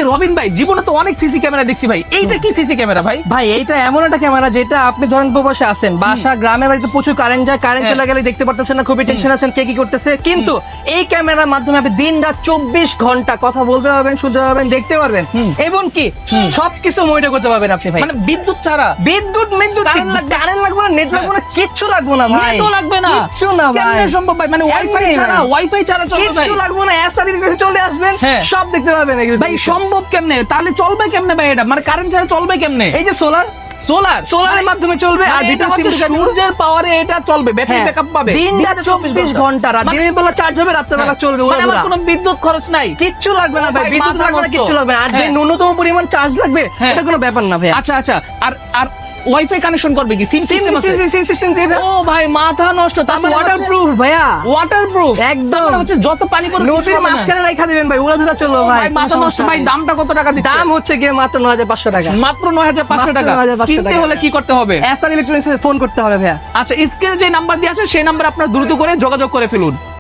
রবিন ভাই জীবনে তো অনেক সিসি ক্যামেরা দেখছি ভাই, এইটা কি সিসি ক্যামেরা ভাই? ভাই এইটা এমন একটা ক্যামেরা যেটা আপনি ধরেন প্রবাসে আছেন, বাসা গ্রামে বাড়িতে প্রচুর কারেন্ট যায়, কারেন্ট চলে গেলে দেখতে পারতেছেন না, খুবই টেনশন আছেন কে কি করতেছে। কিন্তু এই ক্যামেরার মাধ্যমে আপনি দিন রাত 24 ঘন্টা কথা বলতে পারবেন, শুনতে পারবেন, দেখতে পারবেন, এবং কি সবকিছু মনিটর করতে পারবেন আপনি ভাই। মানে বিদ্যুৎ ছাড়া? বিদ্যুৎ কারেন্ট লাগবে না, নেট লাগবে না, কিচ্ছু লাগবে না ভাই, নেটও লাগবে না, কিচ্ছু না ভাই। কেমনে সম্ভব ভাই? মানে ওয়াইফাই ছাড়া চলবে ভাই? কিচ্ছু লাগবে না, এসআরির কাছে চলে আসবেন, হ্যাঁ। সব দেখতে পারবেন এগুলো। ভাই সম্ভব কেমনে? তাহলে চলবে কেমনে ভাই এটা? মানে কারেন্ট ছাড়া চলবে কেমনে? এই যে সোলারের মাধ্যমে চলবে, আর ভিতরে সিম সূর্যের পাওয়ারে এটা চলবে, ব্যাটারি ব্যাকআপ পাবে দিন রাত 24 ঘন্টা, রাত দিনের বেলা চার্জ হবে, রাতের বেলা চলবে। মানে আমার কোনো বিদ্যুৎ খরচ নাই, কিচ্ছু লাগবে না ভাই, ভাই, বিদ্যুৎ মাথা লাগবে না, নষ্ট। কিচ্ছু লাগবে না। আর যে হ্যাঁ। ন্যূনতম পরিমাণ চার্জ লাগবে এটা কোনো ব্যাপার না ভাই। আচ্ছা আচ্ছা, আর আর ওয়াইফাই কানেকশন করবে কি? সিম সিম সিস্টেম আছে? সিস্টেম দিবে, ও ভাই মাথা নষ্ট। তারপর ওয়াটারপ্রুফ ভাইয়া, ওয়াটারপ্রুফ একদম। হচ্ছে যত পানি পড়বে নদীর মাঝখানে রাখা দিবেন ভাই, উড়াধুরা চলবে ভাই, ভাই মাথা নষ্ট ভাই। দামটা কত টাকা দিচ্ছে? দাম হচ্ছে গিয়ে মাত্র 9500 টাকা। মাত্র 9500 টাকা। 9500 কিনতে টাকা। হলে কি করতে হবে? এসআর ইলেকট্রনিক্সে ফোন করতে হবে ভাইয়া। আচ্ছা, স্ক্রিনে যে নাম্বার দিয়ে আছে সেই নাম্বার আপনার দ্রুত করে যোগাযোগ করে ফেলুন।